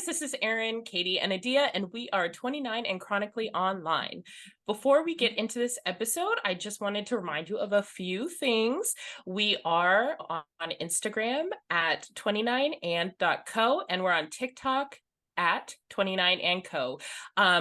guys, this is Erin, Katie, and Adia, and we are 29 and chronically online. Before we get into this episode, I just wanted to remind you of a few things. We are on Instagram at 29and.co, and we're on TikTok at 29andco.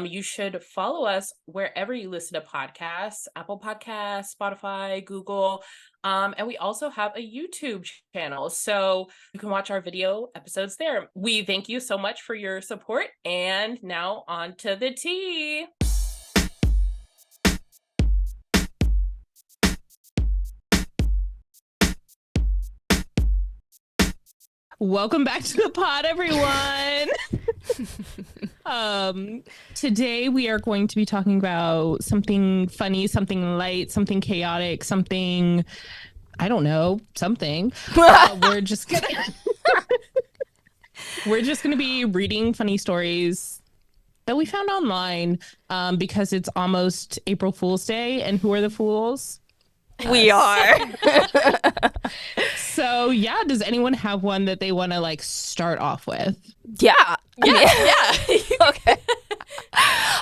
You should follow us wherever you listen to podcasts, Apple Podcasts, Spotify, Google. And we also have a YouTube channel, so you can watch our video episodes there. We thank you so much for your support. And now on to the tea. Welcome back to the pod, everyone. Today we are going to be talking about something funny, something light, something chaotic, something, I don't know, something. We're just gonna be reading funny stories that we found online because it's almost April Fool's Day, and who are the fools? We are. So yeah, does anyone have one that they want to like start off with? Yeah. Okay.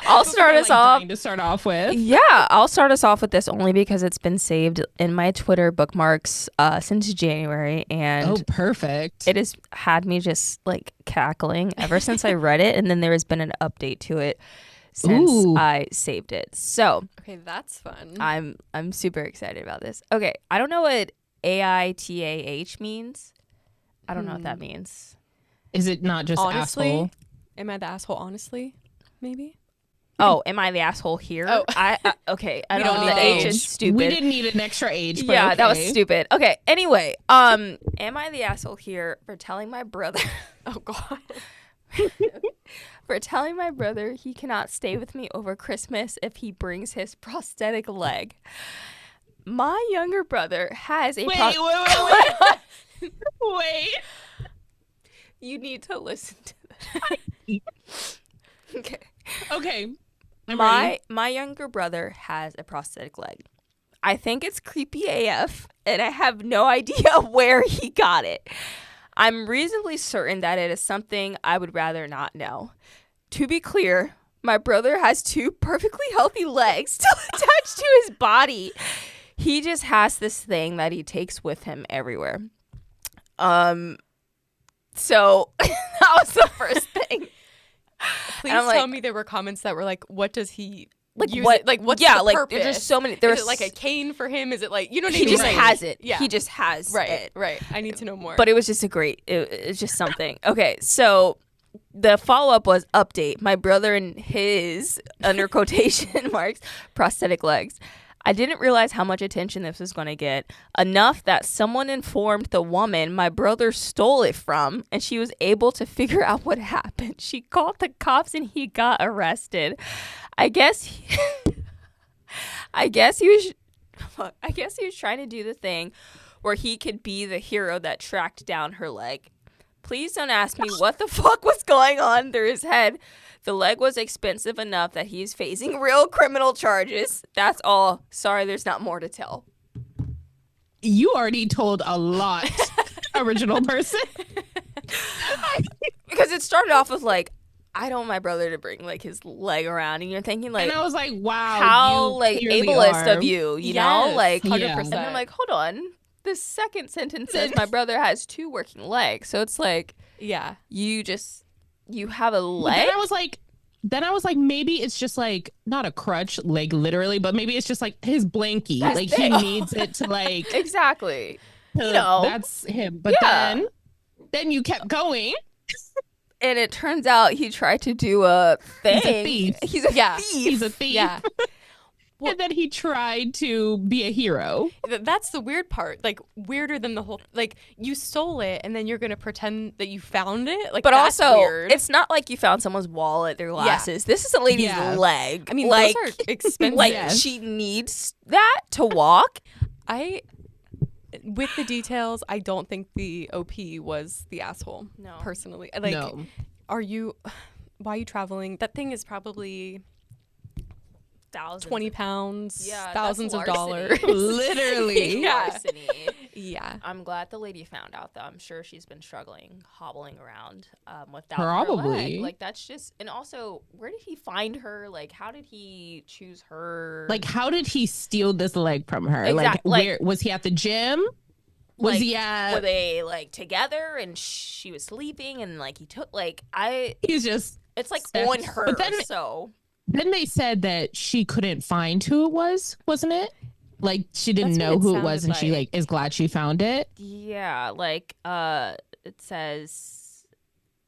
I'll start us off. To start off with. Yeah, I'll start us off with this only because it's been saved in my Twitter bookmarks since January, and perfect. it has had me just like cackling ever since I read it, and then there has been an update to it since I saved it. So okay, that's fun. I'm super excited about this. Okay, I don't know what AITAH means. I don't know what that means. Is it not just honestly, asshole? Am I the asshole? Honestly, maybe. Oh, am I the asshole here? Oh, okay. I We don't don't know. need The H age. is stupid. We didn't need an extra age. But Yeah, okay. that was stupid. Okay. Anyway, am I the asshole here for telling my brother? Oh God. For telling my brother he cannot stay with me over Christmas if he brings his prosthetic leg. My younger brother has a Wait. You need to listen to this. Okay. My younger brother has a prosthetic leg. I think it's creepy AF, and I have no idea where he got it. I'm reasonably certain that it is something I would rather not know. To be clear, my brother has two perfectly healthy legs still attached to his body. He just has this thing that he takes with him everywhere. So that was the first thing. Please tell me there were comments that were like, "What does he use what? It? Like, what's yeah, the like purpose? there's so many. Is it like a cane for him? Is it like, you know what I mean? He just Right. has it. Yeah. He just has it. Right. I need to know more. But it was just it's just something. Okay, so the follow-up was update. My brother and his, under quotation marks, prosthetic legs. I didn't realize how much attention this was going to get. Enough that someone informed the woman my brother stole it from, and she was able to figure out what happened. She called the cops and he got arrested. I guess he was trying to do the thing where he could be the hero that tracked down her leg. Please don't ask me what the fuck was going on through his head. The leg was expensive enough that he's facing real criminal charges. That's all. Sorry, there's not more to tell. You already told a lot, original person. Because it started off with like, I don't want my brother to bring like his leg around, and you're thinking like, and I was like, wow, how like ableist of you, you know, like 100%. Yeah. And I'm like, hold on. The second sentence says my brother has two working legs, so it's like, yeah, you have a leg. Then I was like, maybe it's just like not a crutch, like literally, but maybe it's just like his blankie. That's like big. he needs it to like Exactly. that's him. But Yeah. then you kept going. And it turns out he tried to do a thing. thief. He's a thief. He's a thief. yeah. And then he tried to be a hero. That's the weird part. Like, weirder than the whole. Like, you stole it, and then you're gonna pretend that you found it. Like, But that's also, weird. it's not like you found someone's wallet, their glasses. This is a lady's Yeah. leg. I mean, like, those are expensive. like Yes. she needs that to walk. With the details, I don't think the OP was the asshole. No. Personally, like, No. why are you traveling? That thing is probably Thousands. 20 pounds, Yeah, thousands of that's dollars. larceny. Literally. Yeah. Larceny. Yeah. I'm glad the lady found out, though. I'm sure she's been struggling, hobbling around without Probably. her leg. Like, that's just... And also, where did he find her? Like, how did he choose her? Like, how did he steal this leg from her? Exact- Like, where was he at the gym? Was like, he at... Were they, like, together and she was sleeping and, like, he took... Like, He's just... It's, like, Steph- on her, But then, so... Then they said that she couldn't find who it was, wasn't it? Like, she didn't That's know what it who it was, and she, sounded like, is glad she found it. Yeah, like, it says...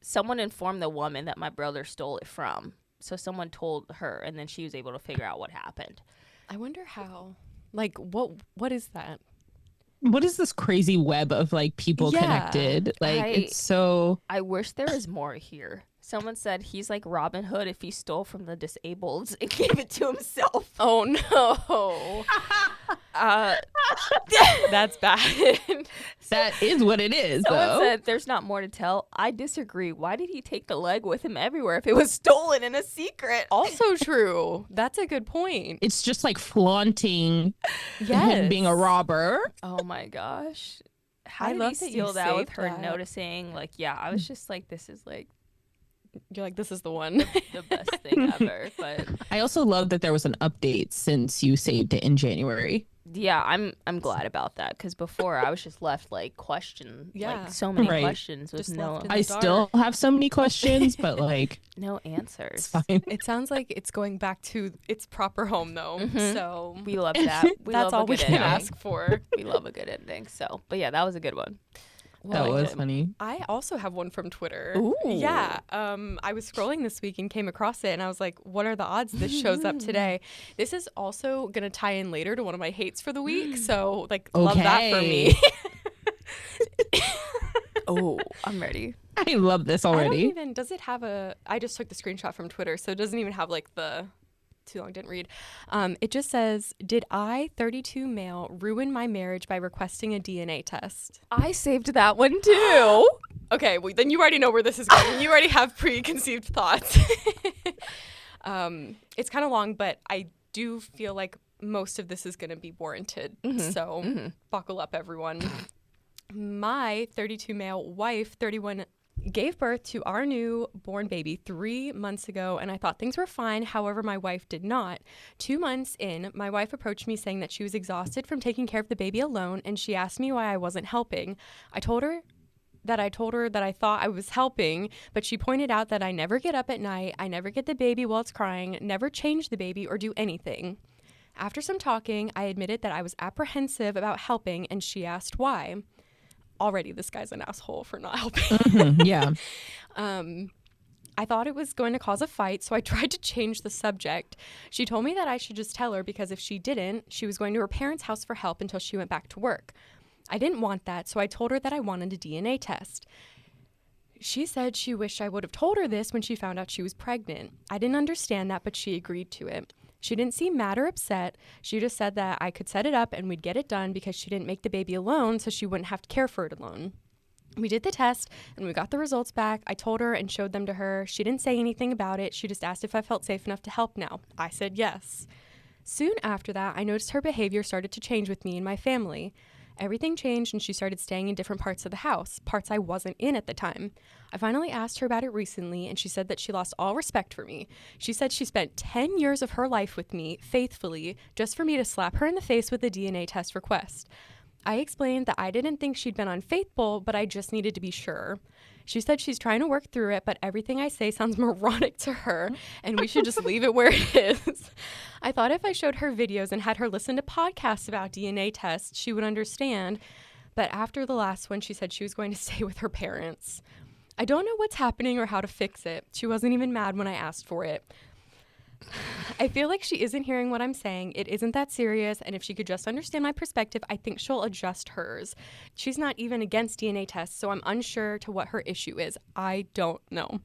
Someone informed the woman that my brother stole it from. So someone told her, and then she was able to figure out what happened. I wonder how. Like, what is that? What is this crazy web of, like, people connected? Like, it's so... I wish there was more here. Someone said he's like Robin Hood if he stole from the disabled and gave it to himself. Oh, no. That's bad. That is what it is, Someone though. said there's not more to tell. I disagree. Why did he take the leg with him everywhere if it was stolen in a secret? Also true. That's a good point. It's just, like, flaunting him Yes. being a robber. Oh, my gosh. How I did love he that you steal that with saved her that. noticing? Like, yeah, I was just like, this is like You're like, this is the one. the best thing ever. But I also love that there was an update since you saved it in January. yeah, I'm glad about that because before I was just left like Yeah. like so many Right. questions with Just no left in the I dark. still have so many questions, but, like, no it's answers. fine. It sounds like it's going back to its proper home, though. Mhm. So We love that. We that's love all a we good can ending. ask for. We love a good ending. So, but yeah, that was a good one. That Well, was funny. I also have one from Twitter. Ooh. Yeah. I was scrolling this week and came across it, and I was like, what are the odds this shows up today? This is also going to tie in later to one of my hates for the week. So, like, love that for me. Oh, I'm ready. I love this I don't already. even, does it have I just took the screenshot from Twitter, so it doesn't even have, like, too long, didn't read. It just says, did I, 32 male, ruin my marriage by requesting a DNA test? I saved that one too. Okay, well, then you already know where this is going. You already have preconceived thoughts. It's kind of long, but I do feel like most of this is going to be warranted. So buckle up, everyone. My 32 male wife, 31, gave birth to our newborn baby 3 months ago, and I thought things were fine. However, my wife did not. 2 months in, my wife approached me saying that she was exhausted from taking care of the baby alone, and she asked me why I wasn't helping. I told her that I thought I was helping, but she pointed out that I never get up at night, I never get the baby while it's crying, never change the baby or do anything. After some talking, I admitted that I was apprehensive about helping, and she asked why. Already, this guy's an asshole for not helping. Yeah. I thought it was going to cause a fight, so I tried to change the subject. She told me that I should just tell her because if she didn't, she was going to her parents' house for help until she went back to work. I didn't want that, so I told her that I wanted a DNA test. She said she wished I would have told her this when she found out she was pregnant. I didn't understand that, but she agreed to it. She didn't seem mad or upset. She just said that I could set it up and we'd get it done because she didn't make the baby alone, so she wouldn't have to care for it alone. We did the test and we got the results back. I told her and showed them to her. She didn't say anything about it. She just asked if I felt safe enough to help now. I said yes. Soon after that, I noticed her behavior started to change with me and my family. Everything changed and she started staying in different parts of the house, parts I wasn't in at the time. I finally asked her about it recently and she said that she lost all respect for me. She said she spent 10 years of her life with me, faithfully, just for me to slap her in the face with a DNA test request. I explained that I didn't think she'd been unfaithful, but I just needed to be sure. She said she's trying to work through it, but everything I say sounds moronic to her, and we should just leave it where it is. I thought if I showed her videos and had her listen to podcasts about DNA tests, she would understand. But after the last one, she said she was going to stay with her parents. I don't know what's happening or how to fix it. She wasn't even mad when I asked for it. I feel like she isn't hearing what I'm saying. It isn't that serious, and if she could just understand my perspective, I think she'll adjust hers. She's not even against DNA tests, so I'm unsure to what her issue is. I don't know.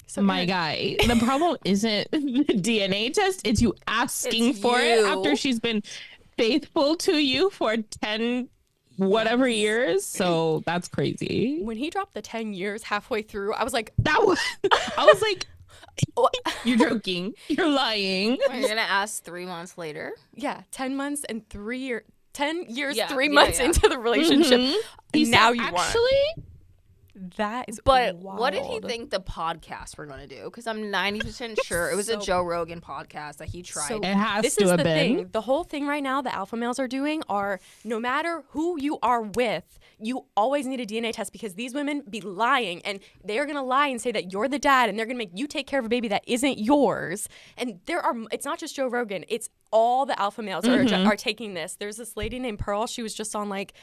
So My guy, the problem isn't the DNA test, it's you asking It's for it you. after she's been faithful to you for 10 whatever years. So that's crazy. when he dropped the 10 years halfway through, I was like, I was like, you're joking. You're lying. You're gonna ask 3 months later. yeah, 10 months and 3 years. 10 years, 3 months into the relationship. Mm-hmm. Now you actually want. That is But wild. what did he think the podcast were going to do? Because I'm 90% sure it was a Joe Rogan podcast that he tried. So it has this to is have the been. thing. The whole thing right now the alpha males are doing are no matter who you are with, you always need a DNA test because these women be lying and they're going to lie and say that you're the dad and they're going to make you take care of a baby that isn't yours. And it's not just Joe Rogan. It's all the alpha males are taking this. There's this lady named Pearl. She was just on like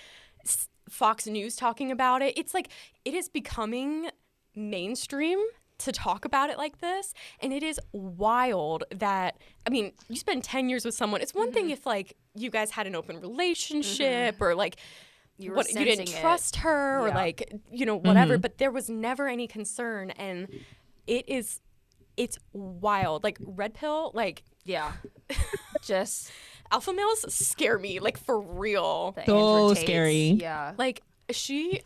Fox News talking about it. It's like it is becoming mainstream to talk about it like this, and it is wild that I mean you spend 10 years with someone. It's one thing if like you guys had an open relationship or like you didn't trust her or like whatever, but there was never any concern, and it's wild. Like red pill, like just alpha males scare me, like for real. So scary. Yeah. Like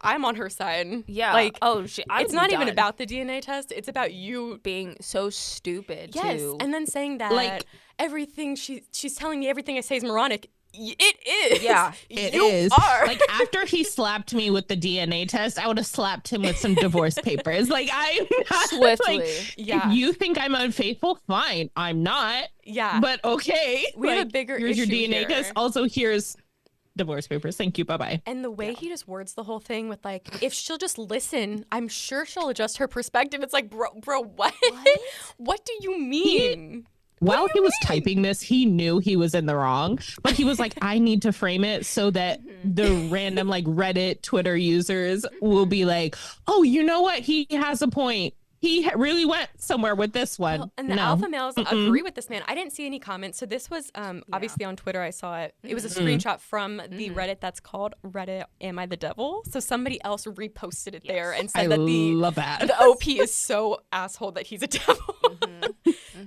I'm on her side. Yeah. Like it's not even about the DNA test. It's about you being so stupid. Yes. Too. And then saying that like everything she's telling me everything I say is moronic. It is. Yeah. It you is. Are. Like after he slapped me with the DNA test, I would have slapped him with some divorce papers. Like I'm not Swiftly. Like, Yeah. If you think I'm unfaithful, fine. I'm not. Yeah. But okay. We have a bigger here's your issue DNA here. test. Also, here's divorce papers. Thank you. Bye bye. And the way he just words the whole thing with like, if she'll just listen, I'm sure she'll adjust her perspective. It's like, bro, what? What do you mean? While he was typing this, he knew he was in the wrong, but he was like, I need to frame it so that the random like Reddit, Twitter users will be like, oh, you know what? He has a point. He really went somewhere with this one. Well, and the alpha males agree with this man. I didn't see any comments. So this was obviously on Twitter. I saw it. It was a screenshot from the Reddit that's called Reddit Am I the Devil? So somebody else reposted it there and said love that. The OP is so asshole that he's a devil.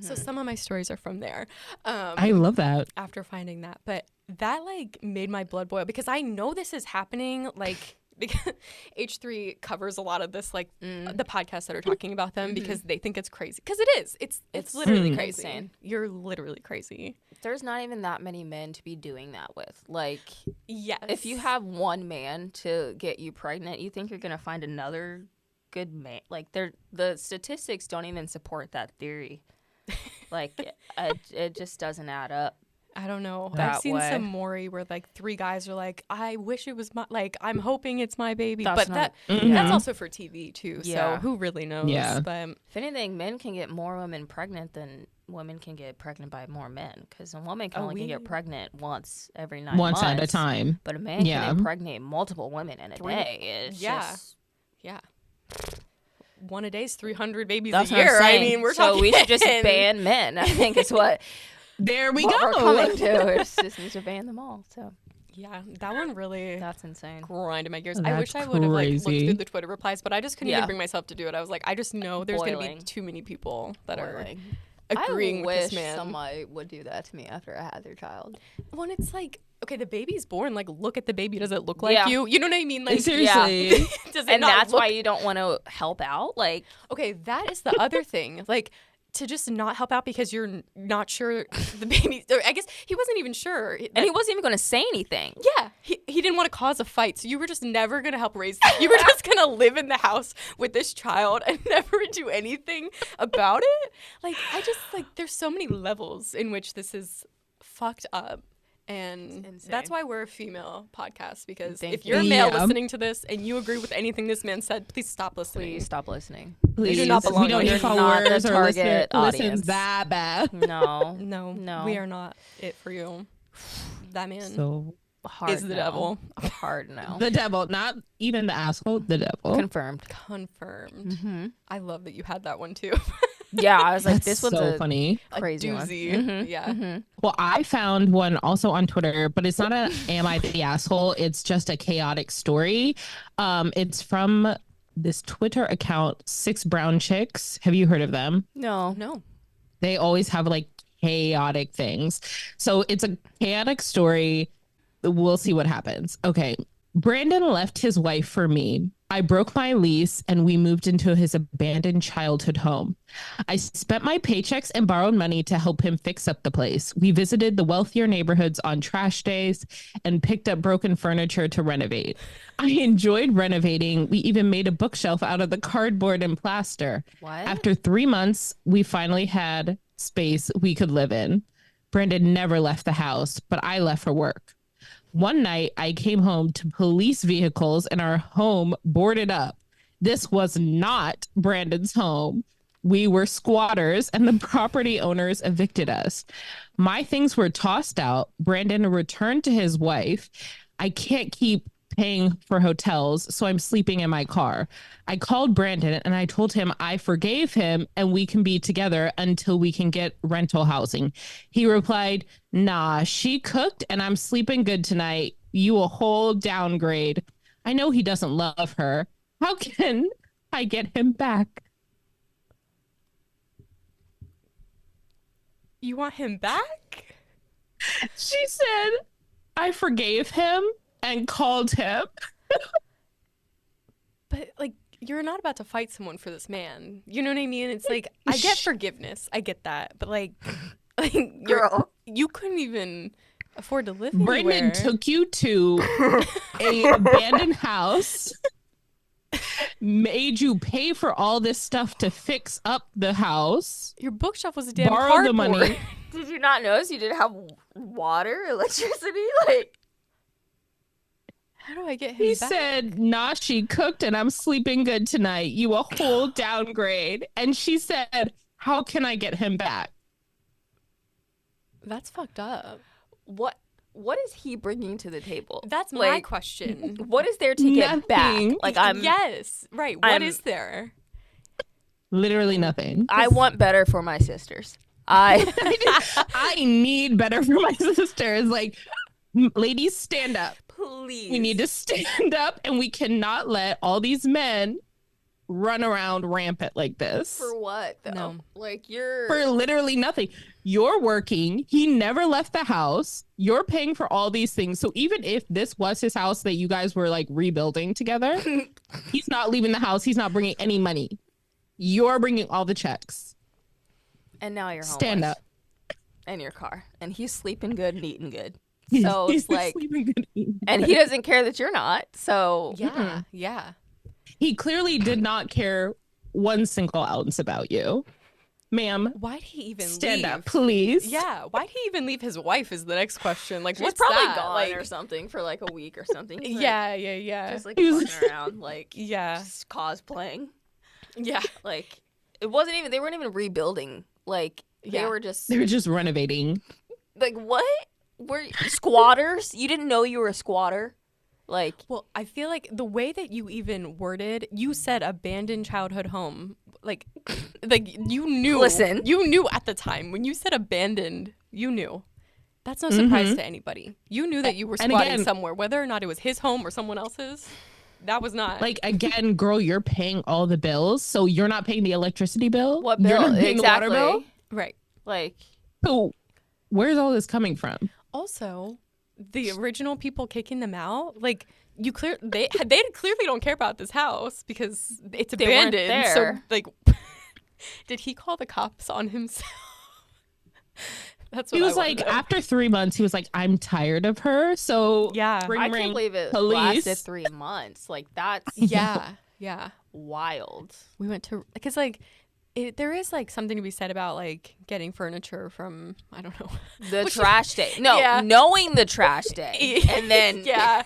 So some of my stories are from there. I love that. After finding that. But that like made my blood boil because I know this is happening like because H3 covers a lot of this, like the podcasts that are talking about them because they think it's crazy. Because it is. It's literally crazy. Insane. You're literally crazy. There's not even that many men to be doing that with. Like, yes. If you have one man to get you pregnant, you think you're going to find another good man. Like, the statistics don't even support that theory. Like, it just doesn't add up. I don't know. That I've seen way. some Maury where like 3 guys are like, I wish it was my, like, I'm hoping it's my baby. That's But not- that's also for TV too. Yeah. So who really knows? Yeah. But If anything, men can get more women pregnant than women can get pregnant by more men. Because a woman can only get pregnant once every 9 months. Once at a time. But a man Yeah. can impregnate multiple women in a day. It's yeah. just... Yeah. One a day is 300 babies That's a what I'm year. I saying. mean, we're so talking. we should just ban men. I think is what There we we're go. coming to. It's just need to ban them all. So Yeah, that one really that's insane. grinded my gears. I That's wish I would have like looked crazy. through the Twitter replies, but I just couldn't Yeah. even bring myself to do it. I was like, I just know there's going to Boiling. be too many people that Boiling. are agreeing I with wish this man. somebody would do that to me after I had their child. When it's like, okay, the baby's born. Like, look at the baby. Does it look like Yeah. you? You know what I mean? Like, Seriously. does it And not that's look- why you don't want to help out. Like, Okay, that is the other thing. Like, to just not help out because you're not sure the baby. Or I guess he wasn't even sure. and he wasn't even going to say anything. Yeah, he didn't want to cause a fight, so you were just never gonna help raise. You were just gonna live in the house with this child and never do anything about it. Like I just like there's so many levels in which this is fucked up, and insane. that's why we're a female podcast. Because Thank if you're a you. male Yeah. listening to this and you agree with anything this man said, please stop listening. Please stop listening. Please. do not belong We don't here. need You're not the followers or target listens audience. that bad. No. No, No. we are not it for you. That man So Hard is the no. devil. Hard no. the devil, not even the asshole, the devil. Confirmed. Confirmed. Mm-hmm. I love that you had that one too. Yeah, I was like, That's this one's so a funny. crazy one. doozy. Mhm, Yeah. mhm. Well, I found one also on Twitter, but it's not a am I the asshole? It's just a chaotic story. It's from this Twitter account, 6 Brown Chicks. Have you heard of them? No. No. They always have like chaotic things. So it's a chaotic story. We'll see what happens. Okay. Brandon left his wife for me. I broke my lease and we moved into his abandoned childhood home. I spent my paychecks and borrowed money to help him fix up the place. We visited the wealthier neighborhoods on trash days and picked up broken furniture to renovate. I enjoyed renovating. We even made a bookshelf out of the cardboard and plaster. What? After 3 months, we finally had space we could live in. Brandon never left the house, but I left for work. One night, I came home to police vehicles and our home boarded up. This was not Brandon's home. We were squatters and the property owners evicted us. My things were tossed out. Brandon returned to his wife. I can't keep paying for hotels, so I'm sleeping in my car. I called Brandon and I told him I forgave him and we can be together until we can get rental housing. He replied, nah, she cooked and I'm sleeping good tonight. You a whole downgrade. I know he doesn't love her. How can I get him back? You want him back? She said, I forgave him and called him. But like, you're not about to fight someone for this man. You know what I mean? It's like, I get forgiveness. I get that. But like Girl. you couldn't even afford to live Brandon anywhere. took you to a abandoned house, made you pay for all this stuff to fix up the house, Your bookshelf was a damn borrow cardboard. the money. Did you not notice you didn't have water, electricity? Like, How do I get him He back? said, nah, she cooked and I'm sleeping good tonight. You a whole downgrade. And she said, how can I get him back? That's fucked up. what is he bringing to the table? That's my Like, question. What is there to get back? Nothing. Like, I'm yes, right. What is there? Literally nothing. I want better for my sisters. I I need better for my sisters. Like, ladies, stand up. please. We need to stand up and we cannot let all these men run around rampant like this. For what though? No. Like you're For literally nothing. You're working. He never left the house. You're paying for all these things. So even if this was his house that you guys were like rebuilding together, he's not leaving the house. He's not bringing any money. You're bringing all the checks. and now you're homeless. Stand up. In your car. And he's sleeping good and eating good. He's- So he's it's like sleeping good. and he doesn't care that you're not. So Yeah, yeah. He clearly did not care one single ounce about you. Ma'am, Why'd he even stand leave? up, please. Yeah, why'd he even leave his wife is the next question. Like, she's what's probably that? gone Like, or something for like a week or something. He's, like, yeah. just like He was- fucking around, like Yeah. just cosplaying. Yeah. Like it wasn't even they weren't even rebuilding. Like they Yeah. were just They were just renovating. like what? Were squatters? You didn't know you were a squatter? Like Well, I feel like the way that you even worded, you said abandoned childhood home. Like you knew. Listen. You knew at the time when you said abandoned. You knew. That's no surprise to anybody. You knew that you were And squatting again- somewhere, whether or not it was his home or someone else's. That was not Like, again, girl, you're paying all the bills. So you're not paying the electricity bill. what You're bill? not paying Exactly. the water bill. right. Like So where's all this coming from? Also, the original people kicking them out, like they clearly don't care about this house because it's They weren't abandoned. So there. like, did he call the cops on himself? That's what He I was wanna like, know. after 3 months, he was like, I'm tired of her. So Yeah. ring, I ring, can't believe it police. lasted 3 months. Like that's yeah. wild. We went to because like. There is like something to be said about like getting furniture from I don't know The Which- trash day. No, Yeah. knowing the trash day. And then yeah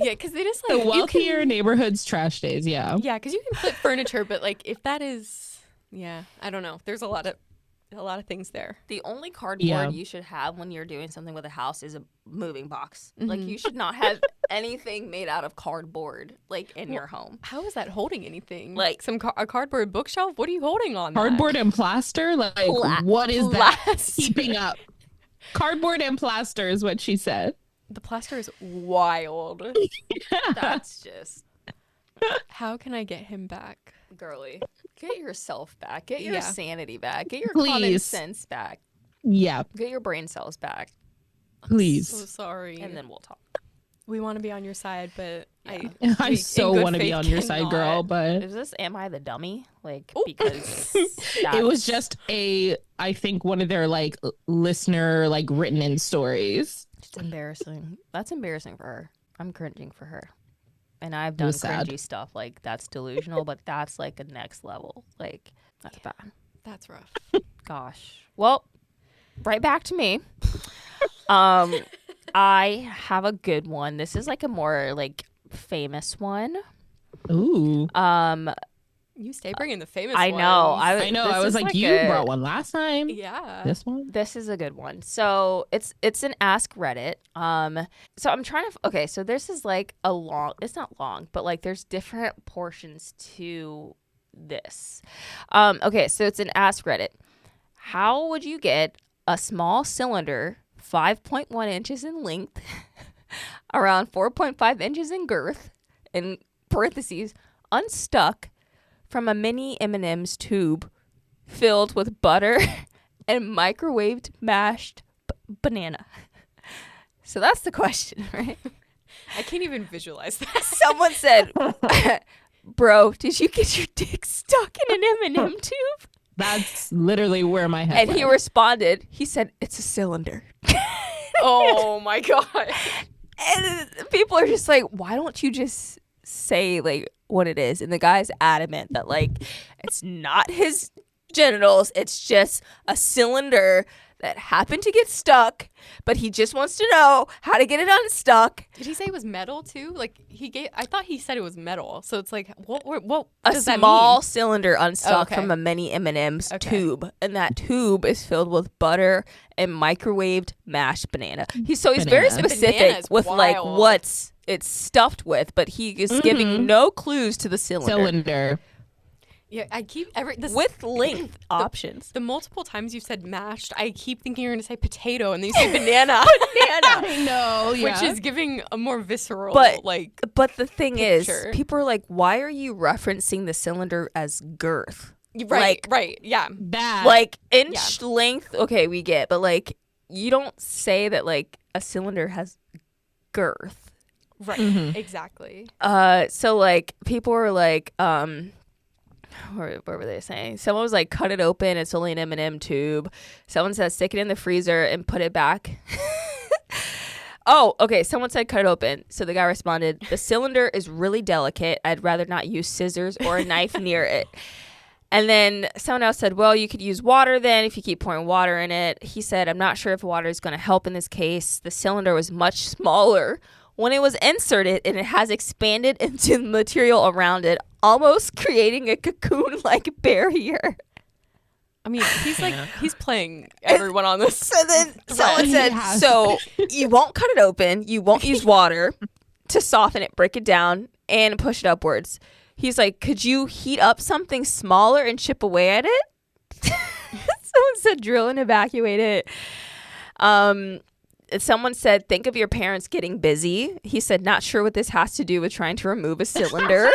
because they just The like you wealthier can, neighborhoods trash days. Yeah. yeah because you can flip furniture but like if that is I don't know there's a lot of things there. the only cardboard Yeah. you should have when you're doing something with a house is a moving box. Mm-hmm. Like you should not have anything made out of cardboard like in your home. How is that holding anything? Like- a cardboard bookshelf? What are you holding on? Cardboard and plaster? Like, what is that keeping up? Cardboard and plaster is what she said. The plaster is wild. That's just How can I get him back? girly. Get yourself back. Get your Yeah. sanity back. Get your common Please. sense back. Yeah, Get your brain cells back. So please. sorry. And then we'll talk. we want to be on your side, but I so want to be on your side, girl, but is this Am I the Dummy? Like, Ooh. because it was just I think one of their like listener like written in stories. It's embarrassing. That's embarrassing for her. I'm cringing for her. And I've done cringy stuff. Like, that's delusional, but that's like a next level. Like, that's bad. That's rough. Gosh. Well, right back to me. I have a good one. This is like a more like famous one. Ooh. You stay bringing the famous I know. ones. I know. I was like you brought one last time. Yeah. This one? This is a good one. So it's an Ask Reddit. So I'm trying to okay, so this is like a long, it's not long, but like there's different portions to this. Okay, so it's an Ask Reddit. How would you get a small cylinder 5.1 inches in length, around 4.5 inches in girth, in parentheses, unstuck from a mini M&M's tube filled with butter and microwaved mashed banana? So that's the question, right? I can't even visualize that. Someone said, bro, did you get your dick stuck in an M&M tube? That's literally where my head And he went. responded, he said, it's a cylinder. Oh my god. And people are just like, why don't you just say like what it is? And the guy's adamant that like it's not his genitals, it's just a cylinder that happened to get stuck, but he just wants to know how to get it unstuck. Did he say it was metal too? Like I thought he said it was metal. So it's like what A does that small mean? cylinder unstuck Okay. from a mini M&M's Okay. tube, and that tube is filled with butter and microwaved mashed banana. He's very Banana. specific Banana's with like wild. what's it's stuffed with, but he is giving no clues to the Cylinder. Yeah, I keep with length options. the multiple times you said mashed, I keep thinking you're gonna say potato and then you say banana. I know, yeah. Which is giving a more visceral But like But the thing picture. is, people are like, why are you referencing the cylinder as girth? right, yeah. that. Like inch length, okay, we get, but like you don't say that like a cylinder has girth. Right. Exactly. So like people were like, what were they saying? Someone was like, cut it open, it's only an M&M tube. Someone said stick it in the freezer and put it back. Oh, okay. Someone said cut it open. So the guy responded, the cylinder is really delicate. I'd rather not use scissors or a knife near it. And then someone else said, well, you could use water then if you keep pouring water in it. He said, I'm not sure if water is going to help in this case. The cylinder was much smaller when it was inserted, and it has expanded into the material around it, almost creating a cocoon-like barrier. I mean, he's playing everyone on this. So then someone said, Yes. so you won't cut it open, you won't use water to soften it, break it down, and push it upwards. He's like, could you heat up something smaller and chip away at it? Someone said, drill and evacuate it. Someone said, think of your parents getting busy. He said, not sure what this has to do with trying to remove a cylinder.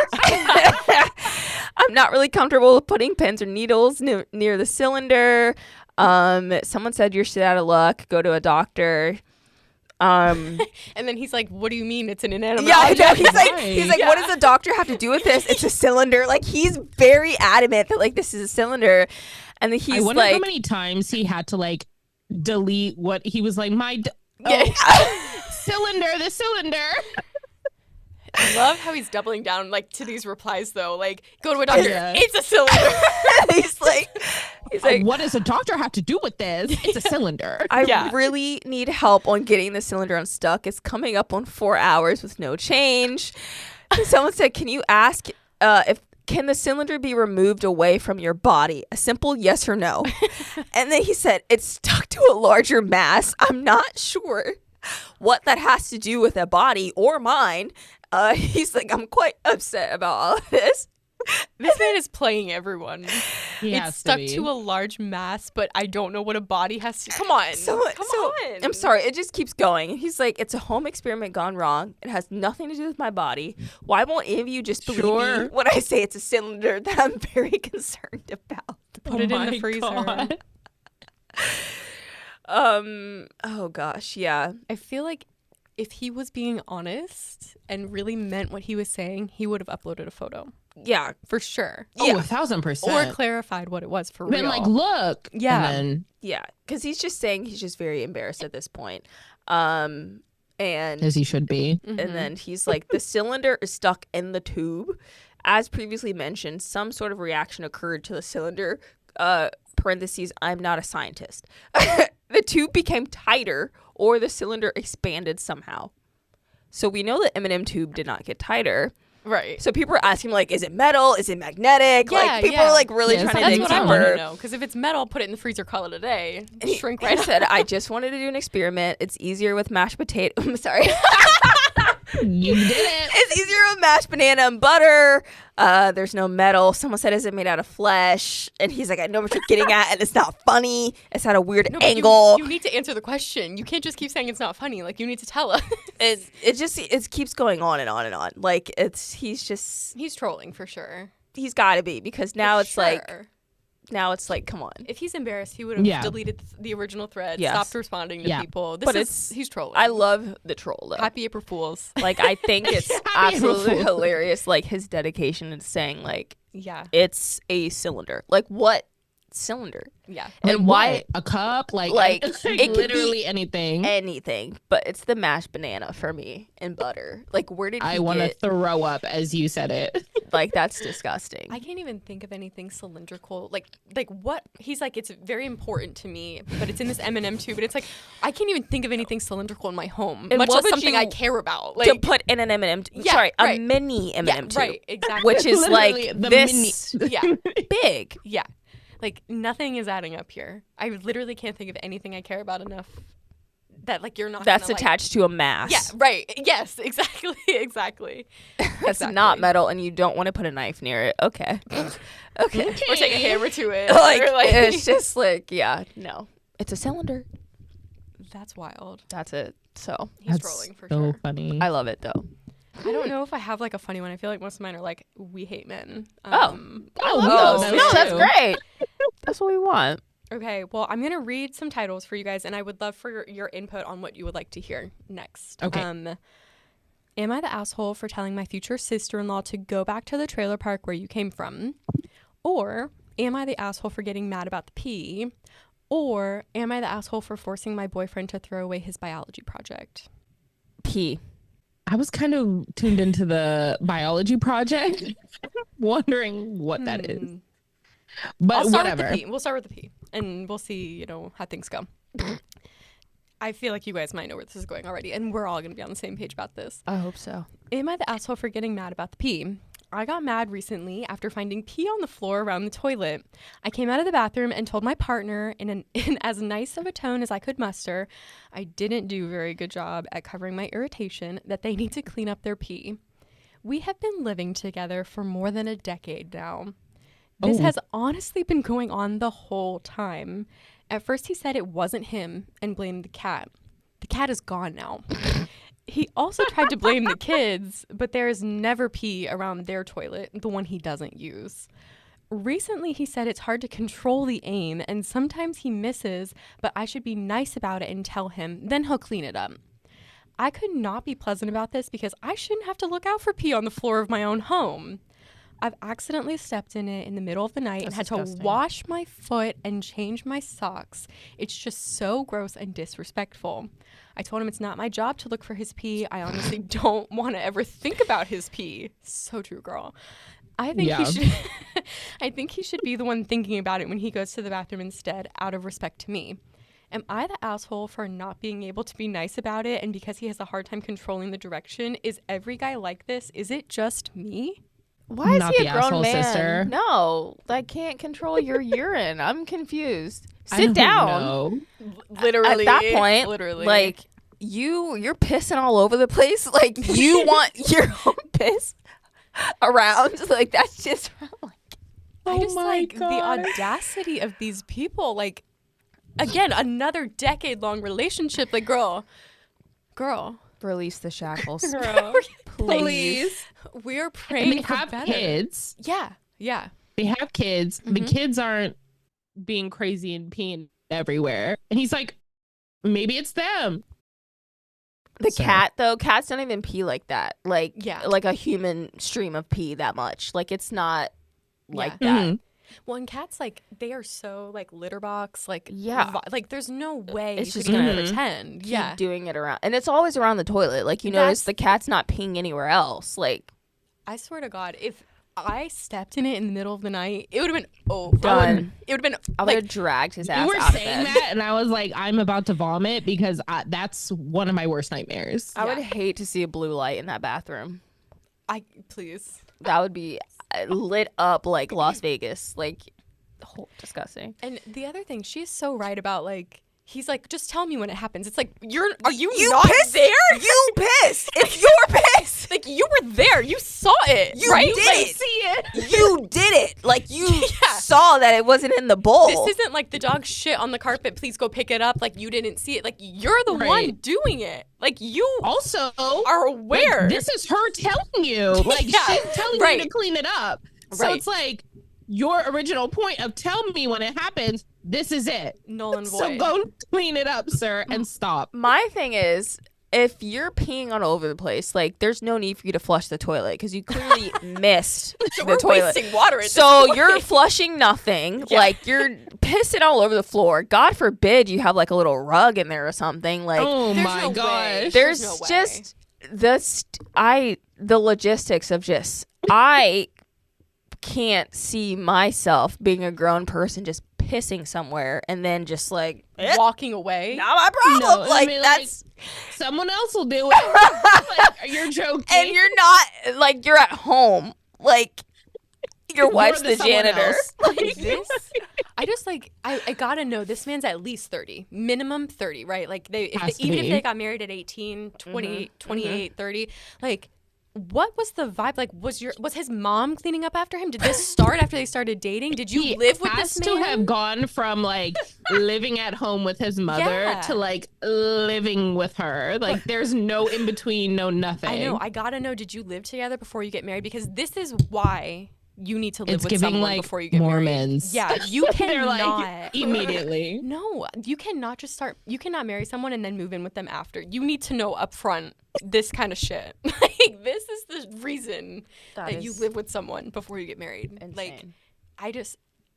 I'm not really comfortable with putting pins or needles near the cylinder. Someone said, you're shit out of luck. Go to a doctor. And then he's like, what do you mean it's an inanimate Yeah, I know. object? He's like, what does the doctor have to do with this? It's a cylinder. Like, he's very adamant that like this is a cylinder. And then he's I wonder like, how many times he had to like delete what he was like, cylinder, the cylinder. I love how he's doubling down like to these replies though. Like, go to a doctor. Yeah. It's a cylinder. he's like, What does a doctor have to do with this? It's a cylinder. I really need help on getting the cylinder unstuck. It's coming up on 4 hours with no change. Someone said, can you ask can the cylinder be removed away from your body? A simple yes or no. And then he said, it's stuck to a larger mass. I'm not sure what that has to do with a body or mine. He's like, I'm quite upset about all of this. This man is playing everyone. He has It's stuck be. to a large mass, but I don't know what a body has to. Come on. Come on. I'm sorry, it just keeps going. He's like, it's a home experiment gone wrong. It has nothing to do with my body. Why won't any of you just believe me when I say it's a cylinder that I'm very concerned about? Put it in the my freezer. God. Oh gosh, yeah. I feel like if he was being honest and really meant what he was saying, he would have uploaded a photo. Yeah. For sure. Oh, 1,000%. Or clarified what it was for real. Been like, look. Yeah. And then, Yeah. Because he's just saying he's just very embarrassed at this point. And as he should be. and then he's like, the cylinder is stuck in the tube. As previously mentioned, some sort of reaction occurred to the cylinder. Parentheses, I'm not a scientist. The tube became tighter or the cylinder expanded somehow. So we know the M&M tube did not get tighter. Right. So people are asking, like, is it metal? Is it magnetic? Yeah, like, people are, like, really trying to dig That's what I deeper. want to know. Because if it's metal, put it in the freezer, call it a day. Shrink right I up. said, I just wanted to do an experiment. It's easier with mashed potato. I'm sorry. You did it. It's easier with mashed banana and butter. There's no metal. Someone said, is it made out of flesh? And he's like, I know what you're getting at, and it's not funny. It's at a weird angle. You need to answer the question. You can't just keep saying it's not funny. Like, you need to tell us. It keeps going on and on and on. Like, He's trolling for sure. he's got to be, because now it's like, come on. If he's embarrassed, he would have deleted the original thread, Yes. stopped responding to people. He's trolling. I love the troll, though. Happy April Fools. Like, I think it's absolutely hilarious, like, his dedication in saying, like, Yeah. it's a cylinder. Like, what cylinder? Yeah. And Like, why? what? A cup? Like it could literally be anything. anything, but it's the mashed banana for me and butter. Like, where did he I want to get? throw up as you said it. Like, that's disgusting. I can't even think of anything cylindrical. Like what? He's like, it's very important to me, but it's in this M&M tube. But it's like, I can't even think of anything cylindrical in my home, And much what less would something you- I care about. to Like, put in an M&M, Yeah, sorry, right. a mini M&M tube, right, exactly. which is Literally like the this yeah, big. yeah. Like, nothing is adding up here. I literally can't think of anything I care about enough that, like, you're not That's gonna, like- attached to a mass. Yeah, right. Yes, exactly, exactly. That's not metal, and you don't want to put a knife near it. Okay. Okay. Or take a hammer to it. Like, or, it's just like, yeah, no. It's a cylinder. That's wild. That's it. So He's That's trolling for so sure. funny. I love it, though. I don't know if I have like a funny one. I feel like most of mine are like, we hate men. I Oh, love those those. No, that's too. great. That's what we want. Okay, well, I'm going to read some titles for you guys, and I would love for your input on what you would like to hear next. Okay. Am I the asshole for telling my future sister-in-law to go back to the trailer park where you came from? Or am I the asshole for getting mad about the pee? Or am I the asshole for forcing my boyfriend to throw away his biology project? P. I was kind of tuned into the biology project, wondering what that is. But I'll start whatever. with the P. We'll start with the P, and we'll see, how things go. I feel like you guys might know where this is going already, and we're all going to be on the same page about this. I hope so. Am I the asshole for getting mad about the pee? I got mad recently after finding pee on the floor around the toilet. I came out of the bathroom and told my partner in as nice of a tone as I could muster, I didn't do a very good job at covering my irritation, that they need to clean up their pee. We have been living together for more than a decade now. This has honestly been going on the whole time. At first he said it wasn't him and blamed the cat. The cat is gone now. He also tried to blame the kids, but there is never pee around their toilet, the one he doesn't use. Recently, he said it's hard to control the aim, and sometimes he misses, but I should be nice about it and tell him, then he'll clean it up. I could not be pleasant about this because I shouldn't have to look out for pee on the floor of my own home. I've accidentally stepped in it in the middle of the night and had to wash my foot and change my socks. It's just so gross and disrespectful. I told him it's not my job to look for his pee. I honestly don't want to ever think about his pee. So true, girl. I think he should I think he should be the one thinking about it when he goes to the bathroom instead, out of respect to me. Am I the asshole for not being able to be nice about it, and because he has a hard time controlling the direction? Is every guy like this? Is it just me? Why is Not he the a grown asshole, man? sister. No, I can't control your urine. I'm confused. I Sit don't down. know. Literally. At that point, literally. like you're pissing all over the place. Like you want your own piss around. Like that's just like. I just my like the God. audacity of these people. Like, again, another decade-long relationship. Like, girl. Release the shackles, Girl. please. We're And praying they for have better. kids. Yeah. They have kids. The kids aren't being crazy and peeing everywhere. And he's like, maybe it's them. The cat though, cats don't even pee like that. Like Yeah. like a human stream of pee that much. Like it's not like Yeah. that. Mhm. Well, and cats, like, they are so, like, litter box, like, Yeah. like, there's no way It's you just could even gonna pretend. Keep Yeah. doing it around, and it's always around the toilet. Like you notice the cat's not peeing anywhere else. Like I swear to God, if I stepped in it in the middle of the night, it would have been Done. It would have been I would have dragged his ass You were out of saying bed. that, and I was like, I'm about to vomit because that's one of my worst nightmares. I would Yeah. hate to see a blue light in that bathroom. please. That would be lit up like Las Vegas. Like disgusting. And the other thing, she's so right about, like, he's like, just tell me when it happens. It's like, are you You not pissed? there? You pissed. If you're pissed, Like, you were there. You saw it, you right? did Like, it. See it. You did it. Like you Yeah. saw that it wasn't in the bowl. This isn't like the dog shit on the carpet. Please go pick it up. Like, you didn't see it. Like, you're the one Right. doing it. Like, you Also, are aware. like, this is her telling you. Like, Yeah, she's telling right. you to clean it up. So Right. it's like your original point of tell me when it happens. This is it. null and void. So go clean it up, sir, and stop. My thing is, if you're peeing all over the place, like there's no need for you to flush the toilet because you clearly missed So the we're toilet. wasting water. At So this you're point. flushing nothing. Yeah. Like you're pissing all over the floor. God forbid you have like a little rug in there or something. Like Oh there's my no way. gosh. there's no way. just the logistics of just I can't see myself being a grown person just pissing somewhere and then just like walking away. not my problem. No, like I mean, that's someone else will do it. Like, you're joking. and you're not like you're at home. Like your wife's the someone janitor. else. Like, This, I just like I gotta know this man's at least 30, minimum 30, right? Like Has to even if be. they got married at 18, 28, 28, 30, like what was the vibe? Like was his mom cleaning up after him? Did this start after they started dating? Did you He live with has this to man? have gone from like living at home with his mother Yeah. to like living with her. Like there's no in between, no nothing. I know. I gotta know. Did you live together before you get married? Because this is why you need to live It's with giving someone like before you get married. Mormons. Yeah, you They're cannot. like immediately. No, you cannot just start. You cannot marry someone and then move in with them after. You need to know upfront this kind of shit. Like this is the reason that you is live with someone before you get married. Like insane.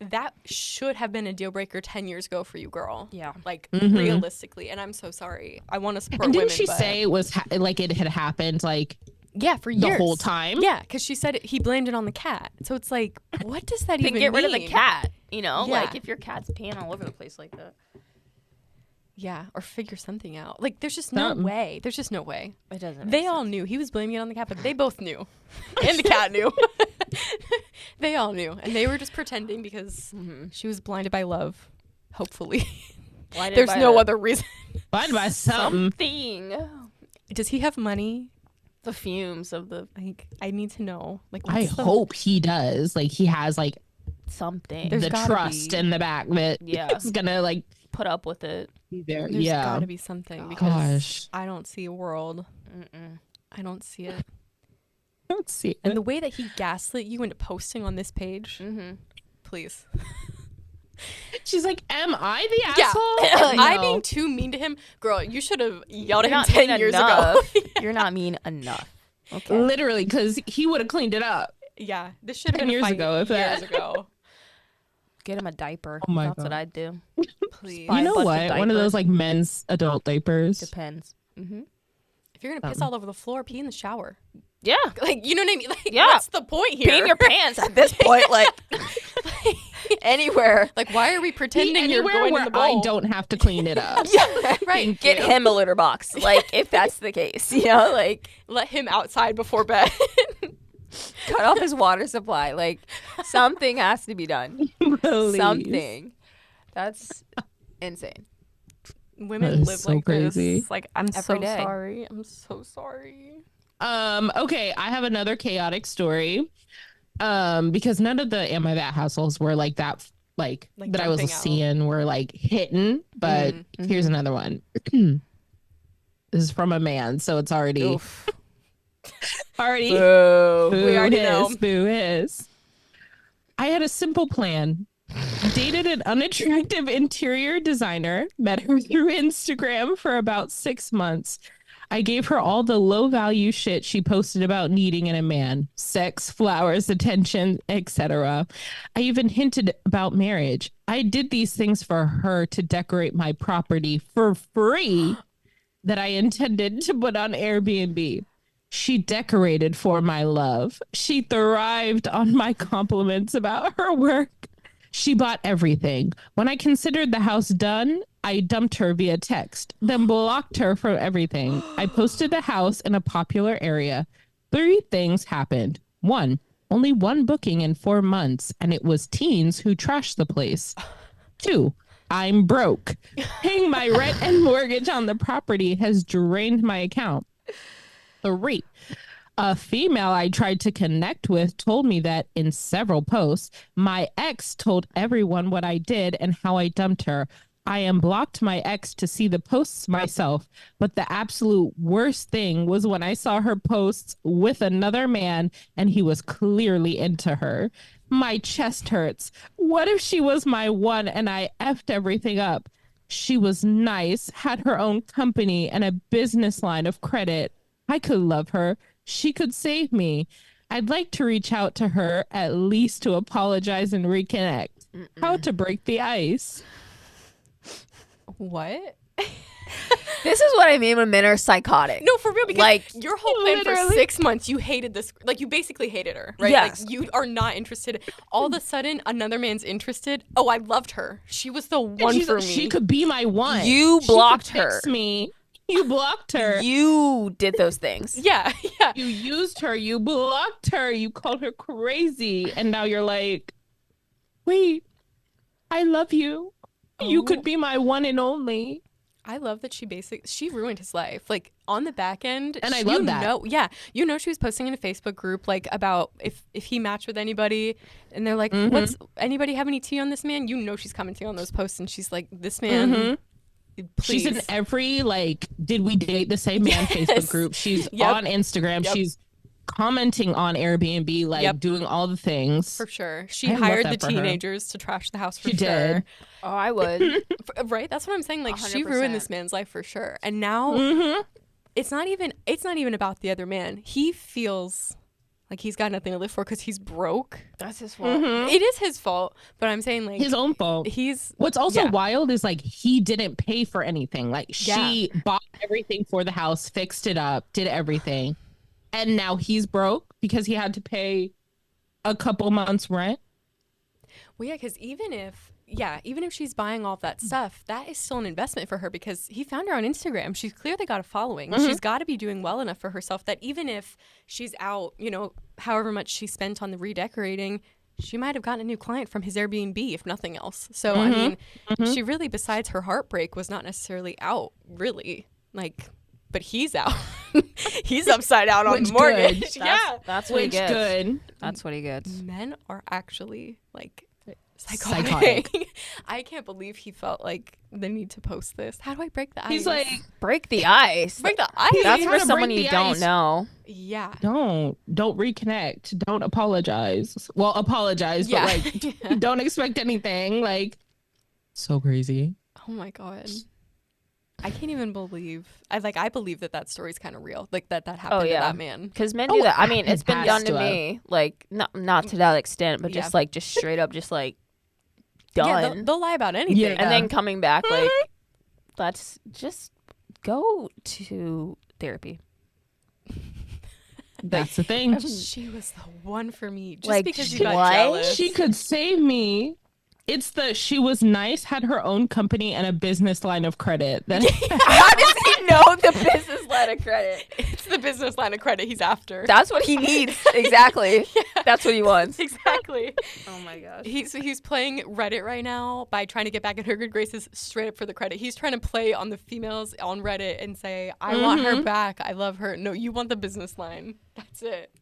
that should have been a deal breaker 10 years ago for you, girl. Yeah. Like Mhm. realistically, and I'm so sorry. I want to support And women. didn't she but- say it was like it had happened like yeah, for the years. whole time? Yeah, because she said he blamed it on the cat. So it's like, what does that Then even get rid of the mean? cat. You know, Yeah. like if your cat's peeing all over the place like that. Yeah, or figure something out. Like, there's just no Something. way. There's just no way. It doesn't. They all knew. He was blaming it on the cat, but they both knew. And the cat knew. They all knew. And they were just pretending because she was blinded by love. Hopefully. There's no other reason. Find by something. thing. Does he have money? The fumes of the Like, I need to know. Like, I what's the- hope he does. Like he has like something. There's the gotta trust be. in the back that Yeah. is gonna like Put up with it. be there. There's yeah. gotta be something because Gosh. I don't see a world. Mm-mm. I don't see it. Let's see. And the way that he gaslit you into posting on this page, Mm-hmm. please. She's like, am I the Yeah. asshole? Am I No. being too mean to him? Girl, you should have yelled You're at not him 10 mean years enough. ago. You're not mean enough. Okay. Literally, because he would have cleaned it up. Yeah, this should have 10 been a years fight ago, if years that. ago. Get him a diaper. Oh my That's what God. I'd do. Please. Buy You a know bunch of what? One of those diapers. like men's adult diapers. Depends. Mm-hmm. If you're gonna piss all over the floor, pee in the shower. Yeah. Like, you know what I mean? Like, Yeah. what's the point here? Pee in your pants at this point. Like anywhere. Like, why are we pretending you're Anywhere going where in the bowl? I don't have to clean it up. Yeah. Right. Get him a litter box. Like if that's the case. You know, like Let him outside before bed. cut off his water supply. Like something has to be done. Please. Something. That's insane. Women That is live so like crazy. this. Like, I'm Every so day. sorry. I'm so sorry. Okay, I have another chaotic story. Because none of the Am I That households were like that, like Like that I was jumping out. seeing were like hitting. But here's another one. This is from a man, so it's already already Boo. We already know. Boo is. I had a simple plan. Dated an unattractive interior designer, met her through Instagram for about 6 months. I gave her all the low value shit she posted about needing in a man: sex, flowers, attention, etc. I even hinted about marriage. I did these things for her to decorate my property for free that I intended to put on Airbnb. She decorated for my love. She thrived on my compliments about her work. She bought everything. When I considered the house done, I dumped her via text, then blocked her from everything. I posted the house in a popular area. 3 things happened. 1, only 1 booking in 4 months, and it was teens who trashed the place. 2, I'm broke. Paying my rent and mortgage on the property has drained my account. 3, a female I tried to connect with told me that in several posts, my ex told everyone what I did and how I dumped her. I unblocked my ex to see the posts myself, but the absolute worst thing was when I saw her posts with another man and he was clearly into her. My chest hurts. What if she was my one and I effed everything up? She was nice, had her own company and a business line of credit. I could love her. She could save me. I'd like to reach out to her, at least to apologize and reconnect. How to break the ice. What? This is what I mean when men are psychotic. No, for real, because like, your whole plan for 6 months, you hated this. Like, you basically hated her, right? Yes. Like, you are not interested. All of a sudden, another man's interested. Oh, I loved her. She was the one for me. She could be my one. You blocked her. Me. You blocked her. You did those things. Yeah, yeah. You used her. You blocked her. You called her crazy. And now you're like, wait, I love you. Oh. You could be my one and only. I love that she ruined his life. Like, on the back end. And I love that. She was posting in a Facebook group, like, about if he matched with anybody. And they're like, what's anybody have any tea on this man? You know she's commenting on those posts. And she's like, this man... Please. She's in every, like, did we date the same man Facebook group. She's on Instagram. She's commenting on Airbnb, like doing all the things. For sure. She hired the teenagers to trash the house for sure. Did. Oh, I would. Right? That's what I'm saying. Like, 100%. She ruined this man's life for sure. And now it's not even about the other man. He feels like he's got nothing to live for because he's broke. That's his fault. It is his fault, but I'm saying, like, his own fault. What's also wild is, like, he didn't pay for anything. Like, she bought everything for the house, fixed it up, did everything, and now he's broke because he had to pay a couple months rent. Well, yeah, because even if she's buying all of that stuff, that is still an investment for her because he found her on Instagram. She's clearly got a following. She's got to be doing well enough for herself that even if she's out, however much she spent on the redecorating, she might have gotten a new client from his Airbnb, if nothing else. So, I mean, she really, besides her heartbreak, was not necessarily out, really. Like, but he's out. He's upside out on the mortgage. That's what he gets. Good. That's what he gets. Men are actually, like... Psychotic. I can't believe he felt like the need to post this. How do I break the ice? He's like, break the ice. Break the ice. That's for someone you don't know. Yeah. Don't reconnect. Don't apologize. Well, apologize, but like, don't expect anything. Like, so crazy. Oh my God. I can't even believe. I believe that story's kind of real. Like that happened to that man. Because men do that. I mean, it's been done to me. Like not to that extent, but just straight up, just like done. Yeah, they'll lie about anything. Yeah. And then coming back, like, let's just go to therapy. That's the thing. She was the one for me. Just like, because you got jealous. She could save me. It's she was nice, had her own company and a business line of credit. How does he know the business line of credit? It's the business line of credit he's after. That's what he needs. Exactly. That's what he wants. Exactly. Oh my gosh. He's playing Reddit right now by trying to get back at her good graces straight up for the credit. He's trying to play on the females on Reddit and say, I want her back. I love her. No, you want the business line. That's it.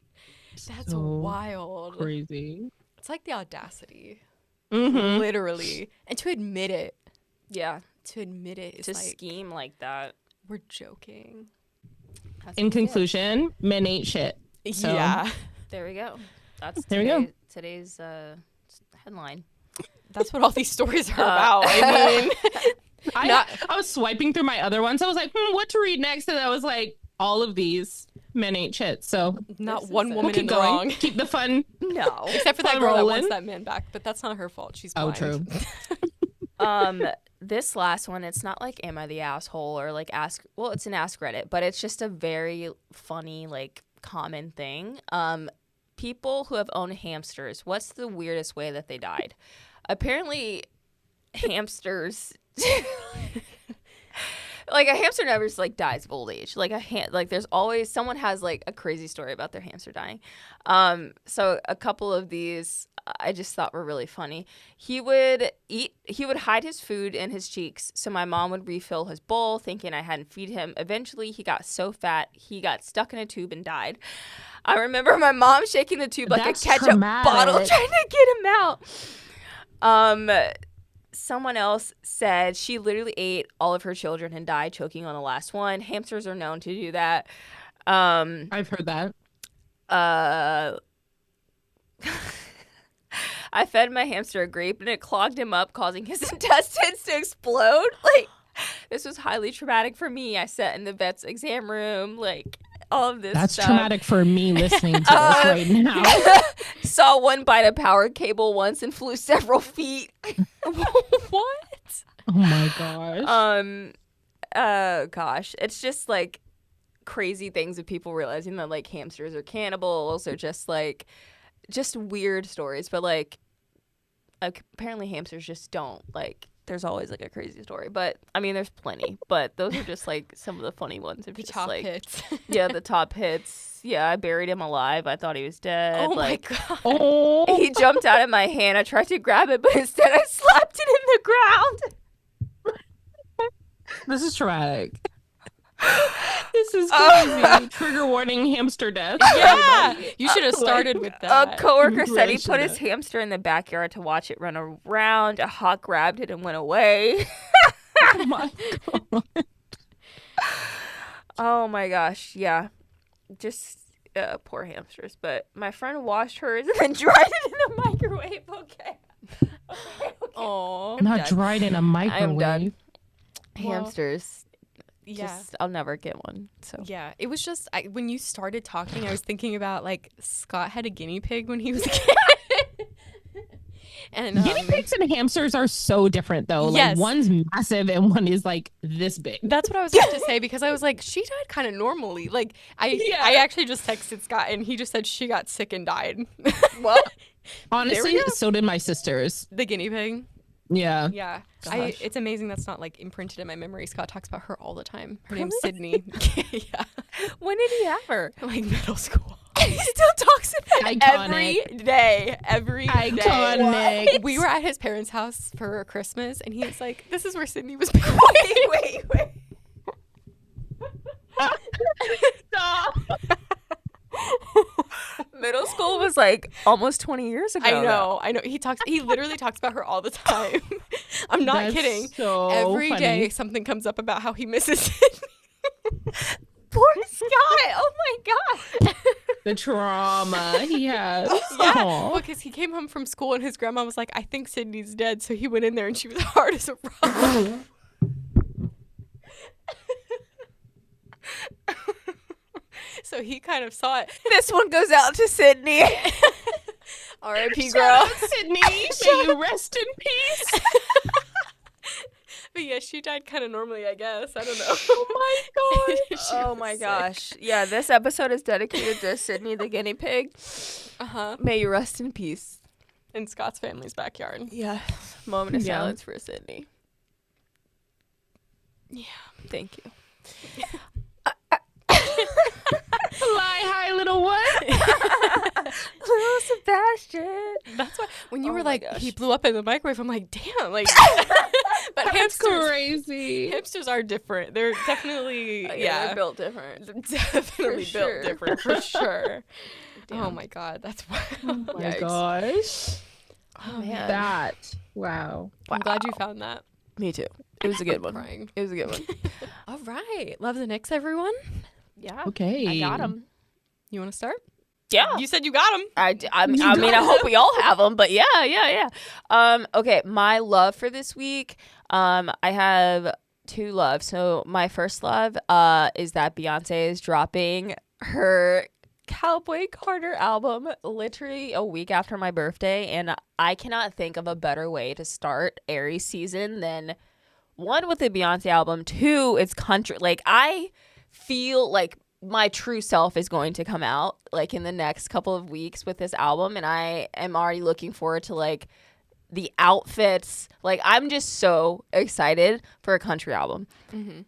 That's so wild. Crazy. It's like the audacity. Literally. And to admit it. Yeah. To admit it is to scheme like that. We're joking. In conclusion, men ain't shit. So. Yeah. There we go. That's today's headline. That's what all these stories are about. I mean, I was swiping through my other ones. I was like, what to read next? And I was like, all of these men ain't shit. So not one woman keep in the going. wrong. Keep the fun. No. Except for that Fun girl that rolling. wants that man back, but that's not her fault. She's blind. true. This last one, it's not like am I the asshole or like it's an Ask Reddit, but it's just a very funny, like, common thing. People who have owned hamsters, what's the weirdest way that they died? Apparently hamsters like a hamster never just like dies of old age. Like there's always someone has like a crazy story about their hamster dying. So a couple of these I just thought were really funny. He would hide his food in his cheeks, so my mom would refill his bowl, thinking I hadn't feed him. Eventually, he got so fat, he got stuck in a tube and died. I remember my mom shaking the tube like That's a ketchup traumatic. bottle, trying to get him out. Someone else said she literally ate all of her children and died choking on the last one. Hamsters are known to do that. I've heard that. I fed my hamster a grape and it clogged him up, causing his intestines to explode. Like, this was highly traumatic for me. I sat in the vet's exam room, like, all of this That's stuff. traumatic for me listening to this right now. Saw one bite a power cable once and flew several feet. What? Oh my gosh. Gosh. It's just, like, crazy things of people realizing that, like, hamsters are cannibals or just, like, just weird stories. But, like, apparently hamsters just don't, like, there's always, like, a crazy story. But, I mean, there's plenty. But those are just, like, some of the funny ones. The just, top like, hits. Yeah, the top hits. Yeah, I buried him alive. I thought he was dead. Oh like, my god. Oh, he jumped out of my hand. I tried to grab it, but instead I slapped it in the ground. this is traumatic. This is crazy. Trigger warning: hamster death. Yeah. You should have started with A that. coworker said really he put his should've. hamster in the backyard to watch it run around. A hawk grabbed it and went away. Oh my god. Oh my gosh, yeah. Just poor hamsters. But my friend washed hers and then dried it in the microwave. Okay. Oh. Not dried in a microwave. I'm done. Well, Hamsters. Yeah. Just, I'll never get one. So Yeah, it was just when you started talking, I was thinking about like Scott had a guinea pig when he was a kid. And Guinea pigs and hamsters are so different, though. Yes. Like one's massive and one is like this big. that's what I was about to say because I was like, she died kind of normally. Like I actually just texted Scott and he just said she got sick and died. well, Honestly, so did my sisters. The guinea pig. Yeah. Yeah. Gosh. It's amazing that's not like imprinted in my memory. Scott talks about her all the time. Her name's Sydney. Yeah. when did he have her? Like middle school. He still talks about it. Every day. Every day. Iconic. We were at his parents' house for Christmas and he was like, this is where Sydney was born. Wait. Stop. Middle school was like almost 20 years ago. I know. He literally talks about her all the time. I'm not That's kidding. so Every funny. day something comes up about how he misses Sydney. Poor Scott. Oh my god. The trauma he has. Yeah, Aw. because he came home from school and his grandma was like, I think Sydney's dead. So he went in there and she was hard as a rock. So he kind of saw it. This one goes out to Sydney. R.I.P. Shout girl. out, Sydney. May you rest in peace. But yeah, she died kind of normally, I guess. I don't know. Oh my god. Oh my gosh. Yeah, this episode is dedicated to Sydney the guinea pig. Uh-huh. May you rest in peace. In Scott's family's backyard. Yeah. Moment of Yeah. silence for Sydney. Yeah. Thank you. Fly high, little one. Little Sebastian. That's why when you Oh were my like, gosh. he blew up in the microwave, I'm like, damn, like but That's hamsters crazy. hamsters are different. They're definitely They're built different. definitely For built sure. different for sure. Oh Damn. my god, that's Oh wild. my Yikes. gosh. Oh man. That. Wow. I'm glad you found that. Me too. It was a good one. Crying. It was a good one. All right. Love the Knicks, everyone. Yeah. Okay. I got him. You want to start? Yeah. You said you got them. I mean, I hope we all have them, but yeah. Okay, my love for this week, I have two loves. So my first love is that Beyonce is dropping her Cowboy Carter album literally a week after my birthday, and I cannot think of a better way to start Aries season than one with the Beyonce album, two it's country. Like I feel like my true self is going to come out like in the next couple of weeks with this album, and I am already looking forward to like the outfits. Like I'm just so excited for a country album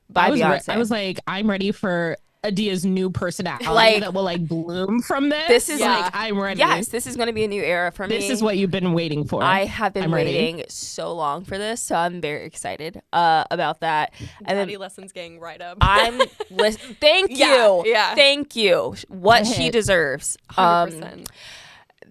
by Beyonce. I was like, I'm ready for Adia's new personality that will like bloom from this. This is like I'm ready. Yes, this is going to be a new era for me. This is what you've been waiting for. I have been waiting so long for this, so I'm very excited about that. And Daddy lessons gang right up. Thank you. Yeah. Thank you. What she deserves. 100%.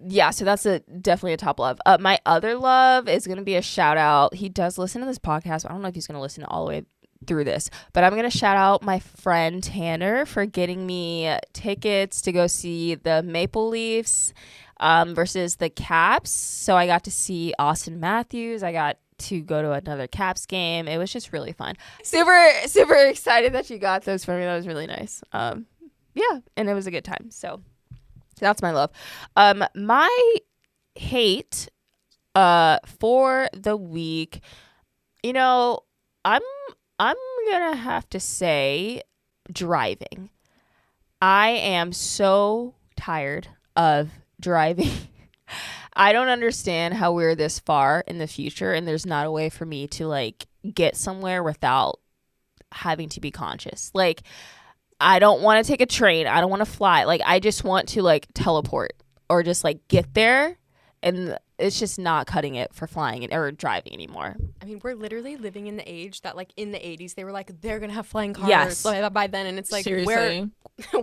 Yeah, so that's definitely a top love. My other love is going to be a shout out. He does listen to this podcast. I don't know if he's going to listen all the way through this, but I'm gonna shout out my friend Tanner for getting me tickets to go see the Maple Leafs versus the Caps. So I got to see Austin Matthews. I got to go to another Caps game. It was just really fun. Super excited that you got those for me. That was really nice. Yeah, and it was a good time. So that's my love. My hate for the week, you know, I'm going to have to say driving. I am so tired of driving. I don't understand how we're this far in the future and there's not a way for me to like get somewhere without having to be conscious. Like I don't want to take a train. I don't want to fly. Like I just want to like teleport or just like get there, and it's just not cutting it for flying or driving anymore. I mean, we're literally living in the age that, like, in the 80s, they were like, they're going to have flying cars yes. by then. And it's like, seriously.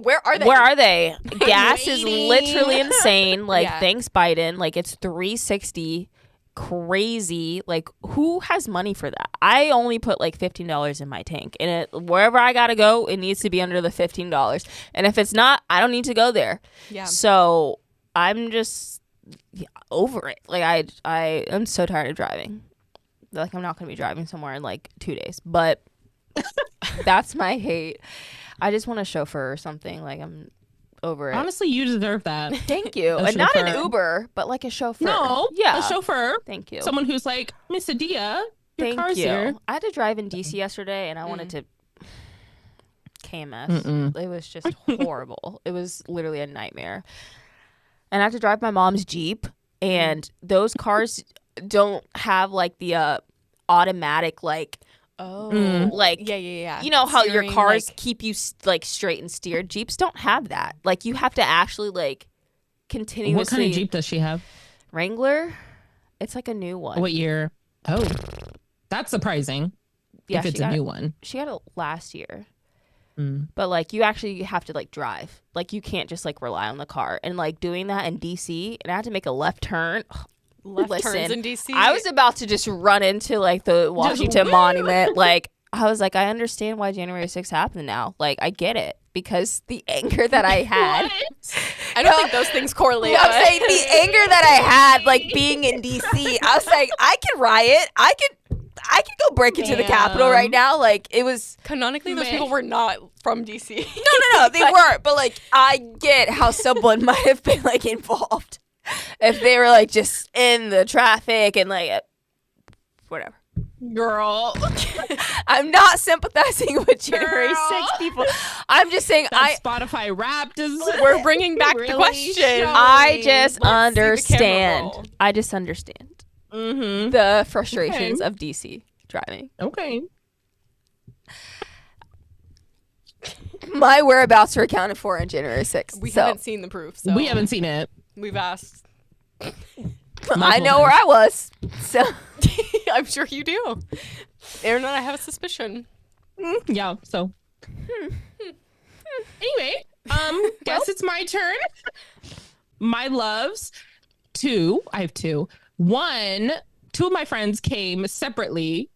Where are they? Where are they? Gas is literally insane. Like, Yeah. thanks, Biden. Like, it's $3.60. Crazy. Like, who has money for that? I only put like $15 in my tank. And wherever I got to go, it needs to be under the $15. And if it's not, I don't need to go there. Yeah. So I'm just over it. Like I am so tired of driving. Like I'm not gonna be driving somewhere in like 2 days. But that's my hate. I just want a chauffeur or something. Like I'm over it. Honestly, you deserve that. Thank you. A And not an chauffeur. Uber, but like a chauffeur. No, Yeah. a chauffeur. Thank you. Someone who's like, Miss Adia, your Thank car's you. here. I had to drive in DC yesterday and I wanted to KMS. It was just horrible. It was literally a nightmare. And I have to drive my mom's Jeep, and those cars don't have like the automatic like like Yeah. you know how Steering, your cars like- keep you like straight and steered. Jeeps don't have that. Like you have to actually like continuously. What kind of Jeep does she have? Wrangler. It's like a new one. What year? Oh, that's surprising. Yeah, if it's she a got new it- one. She got it last year. But like you actually have to like drive. Like you can't just like rely on the car. And like doing that in DC, and I had to make a left turn. Left turns in DC. I was about to just run into like the Washington Monument. Like I was like, I understand why January 6th happened now. Like I get it because the anger that I had. I don't think those things correlate. I'm saying the anger that I had, like being in DC. I was like, I could riot. I could go break into the Capitol right now. Like it was. Canonically, those people were not from DC. No, they weren't. But like, I get how someone might have been like involved if they were like just in the traffic and like whatever. Girl. I'm not sympathizing with January 6th people. I'm just saying That Spotify Wrapped is We're bringing back the really question. showing. I just Let's see the camera understand. roll. I just understand Mm-hmm. the frustrations of DC driving. Okay. My whereabouts are accounted for on January 6th. We so haven't seen the proof, so We haven't seen it. we've asked. I know where I was. So I'm sure you do. Aaron and I have a suspicion. Yeah, so. Anyway, guess it's my turn. My loves, two. I have two. One, two of my friends came separately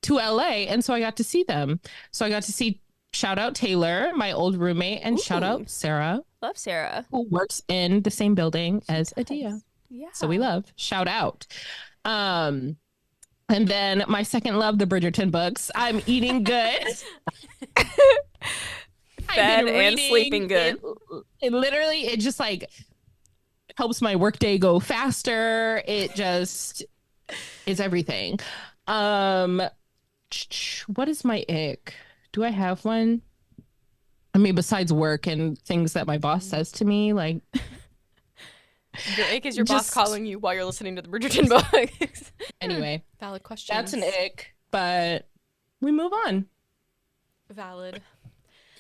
to LA, and so I got to see them. So I got to see, shout out Taylor, my old roommate, and shout out Sarah, love Sarah. who works in the same building as Adia. Yeah. So we love. Shout out. And then my second love, the Bridgerton books. I'm eating good. Fed and sleeping good. It literally, it just like helps my workday go faster. It just is everything. What is my ick? Do I have one? I mean, besides work and things that my boss says to me, like your ick is your boss calling you while you're listening to the Bridgerton books. Anyway, valid question. That's an ick, but we move on. Valid.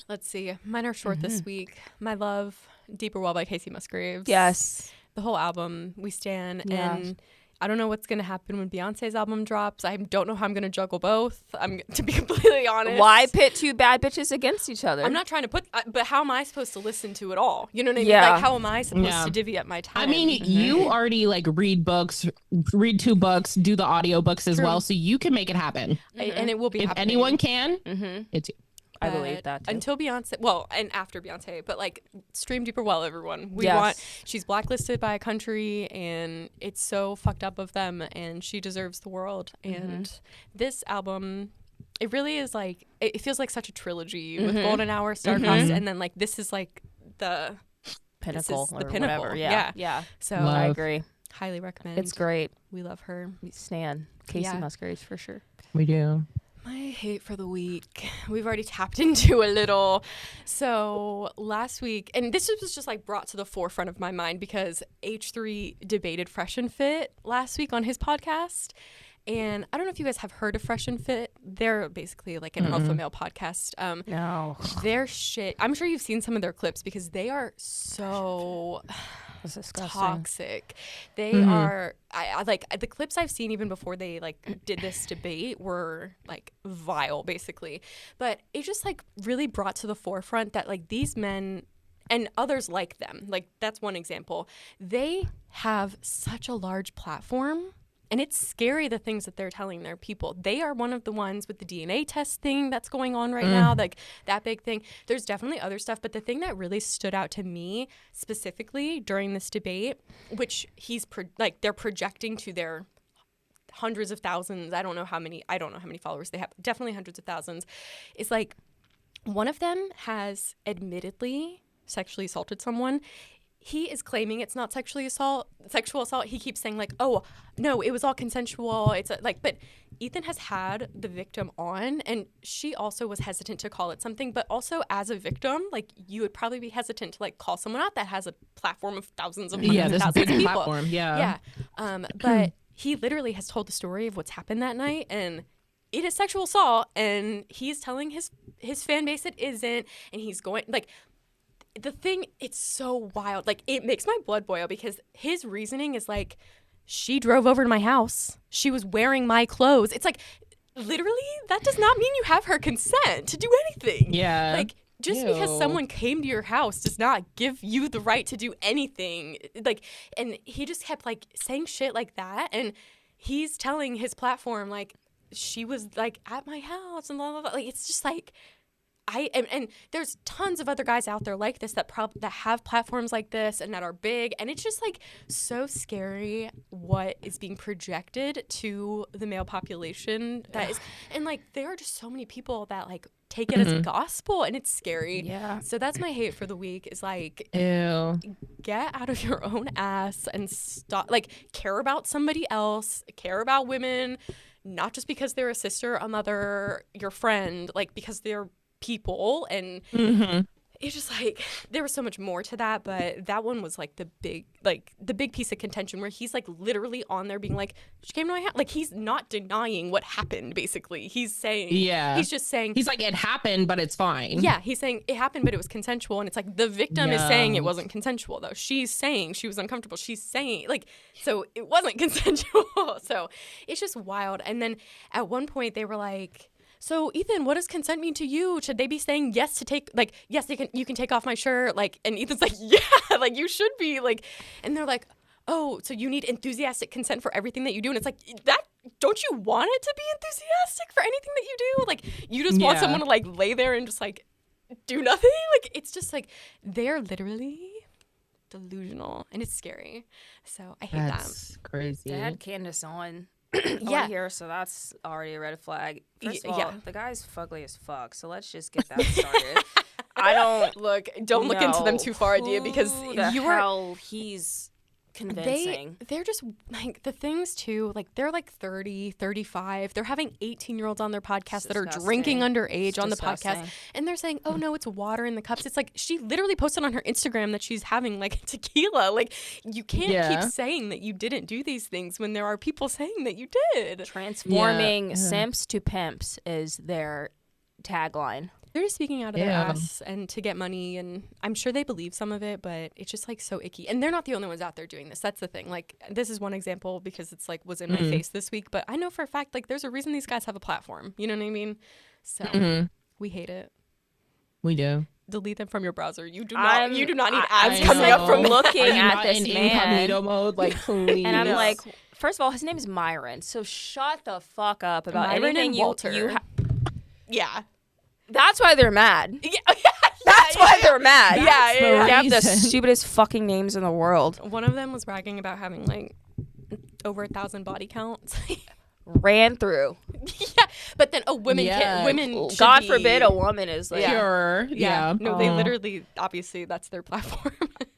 Let's see. Mine are short this week. My love, Deeper Well by Casey Musgraves. Yes. The whole album, We Stan. Yeah. And I don't know what's going to happen when Beyonce's album drops. I don't know how I'm going to juggle both. To be completely honest. Why pit two bad bitches against each other? I'm not trying to put, but how am I supposed to listen to it all? You know what I mean? Yeah. Like, how am I supposed to divvy up my time? I mean, you already like read books, read 2 books, do the audiobooks as well, so you can make it happen. And it will be if happening. anyone can, it's you. I believe that too. Until Beyonce, well, and after Beyonce, but like stream Deeper Well, everyone. She's blacklisted by a country, and it's so fucked up of them, and she deserves the world. And this album, it really is like, it feels like such a trilogy with Golden Hour, Stardust, and then like this is like the pinnacle, the pinnacle. Whatever. Yeah. So I agree. Highly recommend. It's great. We love her. We stan Casey Musgraves for sure. We do. My hate for the week. We've already tapped into a little. So last week, and this was just like brought to the forefront of my mind because H3 debated Fresh and Fit last week on his podcast. And I don't know if you guys have heard of Fresh and Fit. They're basically like an alpha male podcast. No. Their shit. I'm sure you've seen some of their clips because they are so toxic. They are. I like the clips I've seen even before they like did this debate were like vile, basically. But it just like really brought to the forefront that like these men and others like them, like that's one example. They have such a large platform. And it's scary, the things that they're telling their people. They are one of the ones with the DNA test thing that's going on right now, like that big thing. There's definitely other stuff, but the thing that really stood out to me specifically during this debate, which they're projecting to their hundreds of thousands, I don't know how many followers they have, definitely hundreds of thousands, is like one of them has admittedly sexually assaulted someone. He is claiming it's not sexual assault. He keeps saying like, oh, no, it was all consensual. It's like, but Ethan has had the victim on, and she also was hesitant to call it something. But also as a victim, like you would probably be hesitant to like call someone out that has a platform of thousands of hundreds of thousands of people. Platform, yeah. But he literally has told the story of what's happened that night, and it is sexual assault, and he's telling his fan base it isn't, and he's going like. The thing, it's so wild. Like, it makes my blood boil because his reasoning is like, she drove over to my house. She was wearing my clothes. It's like, literally, that does not mean you have her consent to do anything. Yeah. Like, just because someone came to your house does not give you the right to do anything. Like, and he just kept, like, saying shit like that. And he's telling his platform, like, she was, like, at my house and blah, blah, blah. Like, it's just, like... And there's tons of other guys out there like this that have platforms like this and that are big, and it's just like so scary what is being projected to the male population that is, and like there are just so many people that like take it as gospel, and it's scary. Yeah. So that's my hate for the week is like, Ew. Get out of your own ass and stop. Like care about somebody else. Care about women, not just because they're a sister, a mother, your friend. Like because they're people, and it's just like there was so much more to that, but that one was like the big piece of contention where he's like literally on there being like, she came to my house. Like he's not denying what happened. Basically, he's saying, he's just saying, he's like, it happened, but it's fine. Yeah, he's saying it happened, but it was consensual, and it's like the victim is saying it wasn't consensual though. She's saying she was uncomfortable. She's saying like, so it wasn't consensual. So it's just wild. And then at one point they were like, so Ethan, what does consent mean to you? Should they be saying yes to take, like, yes, you can take off my shirt, like, and Ethan's like, yeah, like you should be, like, and they're like, oh, so you need enthusiastic consent for everything that you do, and it's like, that, don't you want it to be enthusiastic for anything that you do? Like, you just want someone to like lay there and just like do nothing? Like, it's just like they're literally delusional, and it's scary. So I hate that. That's crazy. They had Candace on on here, so that's already a red flag. First of all, the guy's fugly as fuck, so let's just get that started. I don't look into them too far, idea, because he's convincing. They're just like the things too, like they're like 30, 35. They're having 18-year-olds on their podcast that are drinking underage on the podcast, and they're saying, oh no, it's water in the cups. It's like she literally posted on her Instagram that she's having like tequila. Like you can't keep saying that you didn't do these things when there are people saying that you did. Transforming simps to pimps is their tagline. They're just speaking out of their ass and to get money, and I'm sure they believe some of it, but it's just like so icky. And they're not the only ones out there doing this. That's the thing. Like this is one example because it's like was in my face this week, but I know for a fact like there's a reason these guys have a platform. You know what I mean? So we hate it. We do. Delete them from your browser. You do not need ads coming up from looking at this in man. Incognito mode, like please. And I'm like, first of all, his name is Myron, so shut the fuck up about Myron anything and Walter. Yeah. That's why they're mad. That's why they're mad. They have the stupidest fucking names in the world. One of them was bragging about having like over 1,000 body counts. Ran through. But then women God forbid a woman is like pure. No, they literally, obviously that's their platform.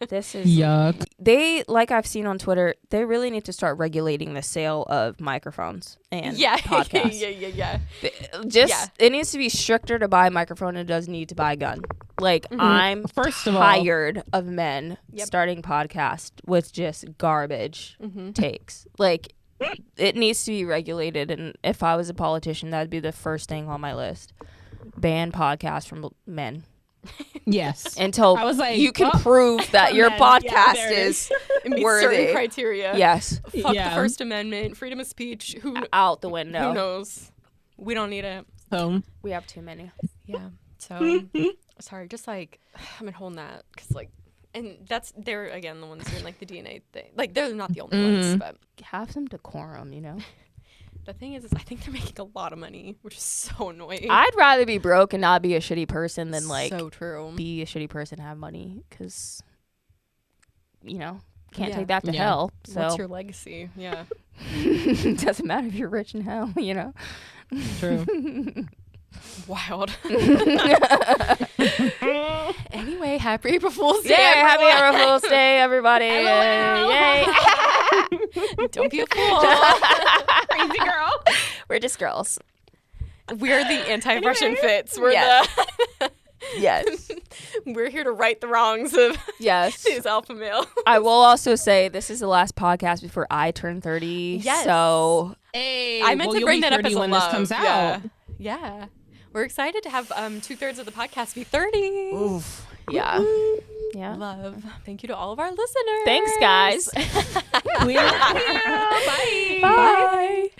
This is yuck. They, like I've seen on Twitter, they really need to start regulating the sale of microphones and podcasts. It needs to be stricter to buy a microphone than it does need to buy a gun. Like I'm tired of men starting podcasts with just garbage takes. Like it needs to be regulated, and if I was a politician, that'd be the first thing on my list. Ban podcasts from men. Yes. Until I was like, you can prove that your podcast is worthy. Certain criteria. Yes. Fuck the First Amendment, freedom of speech. Out the window. Who knows? We don't need it. So we have too many. Yeah. So sorry, just like I've been holding that because like. And they're again the ones doing like the DNA thing. Like they're not the only ones, but have some decorum, you know. The thing is I think they're making a lot of money, which is so annoying. I'd rather be broke and not be a shitty person than like so true. Be a shitty person and have money, because you know can't take that to hell. So what's your legacy? Yeah. Doesn't matter if you're rich in hell, you know. True. Wild. Anyway, happy April Fool's Day. Yeah, happy April Fool's Day, everybody. Yay. Don't be a fool. Crazy girl. We're just girls. We're the anti-Russian fits. We're Yes. We're here to right the wrongs of these alpha male. I will also say this is the last podcast before I turn 30. Yes. So I meant to bring that up as a when love. This comes out. Yeah. We're excited to have 2/3 of the podcast be 30. Oof. Yeah. Yeah. Love. Thank you to all of our listeners. Thanks, guys. We love you. Bye. Bye.